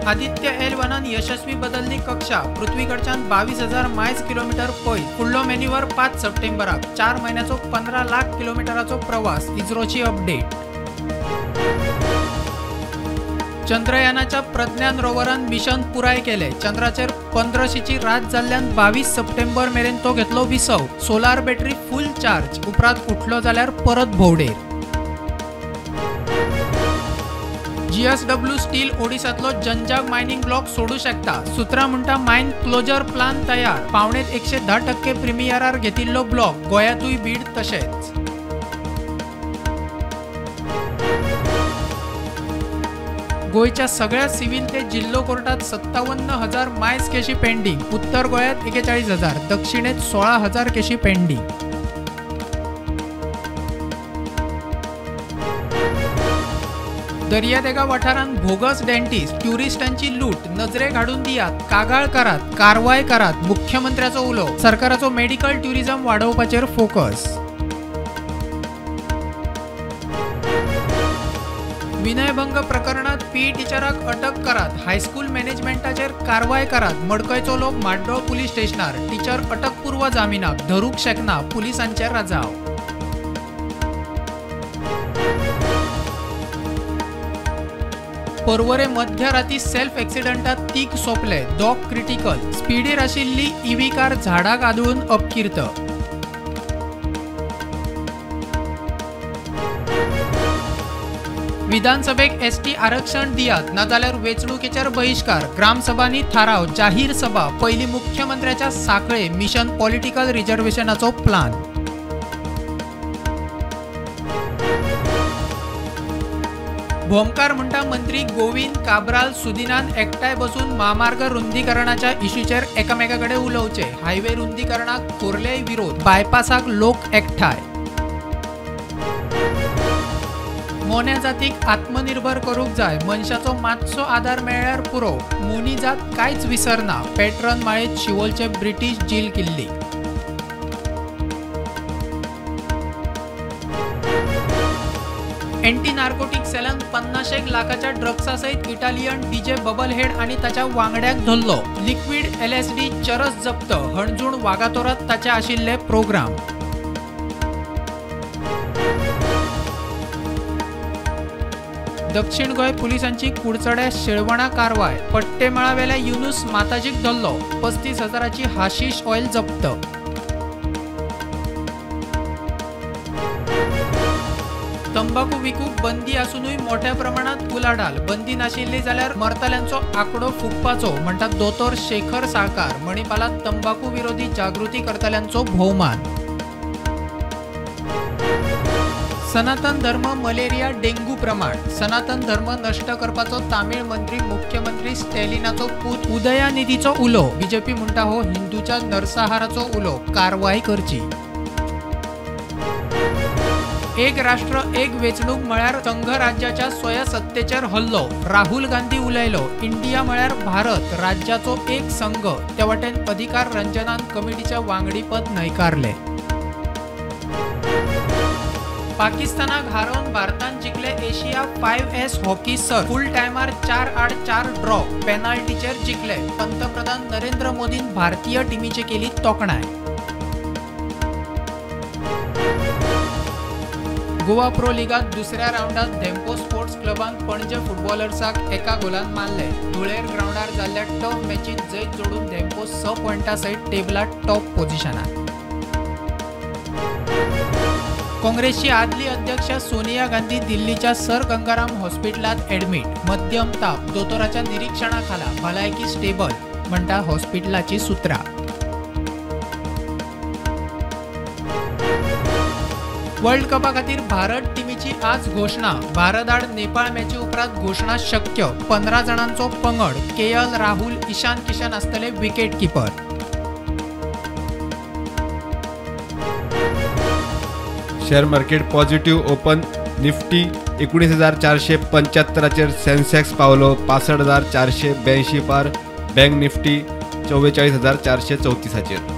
Aditya L1 यशस्वी बदलली कक्षा पृथ्वीकडच्यान 22,000 Miles kilometre पयस फुडलो मॅन्युवर 5 सप्टेंबराक 4 महिन्याचो 15 लाख किलोमीटराचो प्रवास इस्रोची अपडेट। चंद्रयानाच्या प्रज्ञान रोवरान मिशन पुराय केले। चंद्राचेर 15शीची रात जाल्ल्यान 22 सप्टेंबर मेरेन तो घेतलो विसव। सोलार बॅटरी फुल चार्ज उपरांत उठलो जाल्यार परत भोवडेर। GSW स्टील ओडिशातलो जंजाग मायनिंग ब्लॉक सोडू शकता। सुत्रा म्हणटा मायन क्लोजर प्लान तयार। पावणेत 110% प्रिमियरार घेतिल्लो ब्लॉक गोयातूय बीड तशेच। गोयच्या सगळ्या सिव्हिल ते जिल्लो कोर्टात 57,000 मायल्स केशी पेंडिंग। उत्तर गोयात 41,000, दक्षिणेत 16,000 केशी पेंडिंग। दर्यादेगा वाठारांत भोगस डेंटिस्ट ट्युरिस्टांची लूट नजरेक हाडून दियात, कागाळ करात, कारवाय करात, मुख्यमंत्र्याचो उलो। सरकाराचो मेडिकल ट्युरिझम वाडोवपाचेर फोकस। विनयभंग प्रकरणात पी टीचराक अटक करात, हायस्कूल मॅनेजमेंटाचेर कारवाय करात। मडकयचो लोक माड्डोळ पुलीस स्टेशनार, टीचर अटकपूर्व जामिनाक धरूक शकना, पुलिसांचे राजाव। पर्वरे मध्यराती सेल्फ एक्सिडेंटात 3 सोपले, 2 क्रिटिकल। स्पीडीर आशिल्ली ईव्ही कार झाडाक आदळून अपकिर्त। विधानसभेक एसटी आरक्षण दियात नाजाल्यार वेचणुकेचेर बहिष्कार। ग्रामसभांनी थाराव, जाहीर सभा पयली मुख्यमंत्र्याच्या साखळे मिशन पॉलिटिकल रिझर्वेशनाचो प्लान। भोमकार म्हणटा मंत्री गोविंद काब्राल सुदिनान एकठांय बसून महामार्ग रुंदीकरणाच्या इश्यूचेर एकामेकाकडे उलोवचे। हायवे रुंदीकरणाक कोरलेय विरोध, बायपासाक लोक एकठांय। मोन्या जातीक आत्मनिर्भर करूंक जाय, मनशाचो मातसो आदार मेळ्ळ्यार पुरो। मोनी जात कांयच विसरना, पॅट्रन माळेंत शिवोलचे ब्रिटीश जील किल्ली। एंटी नार्कोटिक सेलान 50 लाखाच्या ड्रग्सा सहित इटालियन डीजे बबल हेड आणि ताच्या वांगड्याक धरलो। लिक्विड LSD चरस जप्त, हणजूण वागातोरात ताचे आशिल्ले प्रोग्राम। दक्षिण गोंय पुलिसांची कुडचड्या शिळवणा कारवाय। पट्टेमळावेल्या युनुस माताजीक धरलो, 35,000ची हाशीश ऑयल जप्त। तंबाखू विकूक बंदी असूनय मोठ्या प्रमाणात उलाढाल। बंदी नाशिल्ली जाल्यार मरतल्यांचो आंकडो फुगपाचो म्हणटा दोतोर शेखर साळकार। मणिपालात तंबाखू विरोधी जागृती करतल्यांचो भोवमान। सनातन धर्म मलेरिया डेंग्यू प्रमाण। सनातन धर्म नष्ट करपाचो तामीळ मंत्री मुख्यमंत्री स्टॅलिनाचो पूत उदयानिधीचो उलो। बीजेपी म्हणटा हो हिंदूच्या नरसंहाराचो उलो, कारवाय करची। एक राष्ट्र एक वेचणूक म्हळ्यार संघ राज्याच्या स्वयंसत्तेचेर हल्लो। राहुल गांधी उलयलो, इंडिया म्हळ्यार भारत, राज्याचो एक संघ। त्या वाटेन अधिकार रंजनान कमिटीच्या वांगडीपद न्हयकारले। पाकिस्तानाक हारोवन भारतान जिखले एशिया 5S हॉकी सर्त। फुल टायमार 4-4 ड्रॉ, पेनाल्टीचेर जिखले। पंतप्रधान नरेंद्र मोदीन भारतीय टीमीची केली तोखणाय। गोवा प्रो लीगात दुसऱ्या राउंडात धेंपो स्पोर्ट्स क्लबान पणजे फुटबॉलर्साक एका गोलान मारले। धुळेर ग्राउंडार जाल्ल्या टफ मॅचीत जैत जोडून धेंपो 6 पॉइंटा सयत टेबलात टॉप पोझिशनात। काँग्रेसची आदली अध्यक्ष सोनिया गांधी दिल्लीच्या सर गंगाराम हॉस्पिटलात ऍडमिट। मध्यम ताप, दोतोराच्या निरीक्षणाखाला, भलायकी स्टेबल म्हणटा हॉस्पिटलाची सुत्रा। वर्ल्ड कपा खातीर भारत टीमीची आज घोषणा। भारत आड नेपाळ मॅची उपरांत घोषणा शक्य। 15 जणांचो पंगड, KL राहुल, ईशान किशन आसतले wicket keeper. Share market positive open. Nifty 19,475 Sensex पावलो 65,482 पार। Bank Nifty 44,434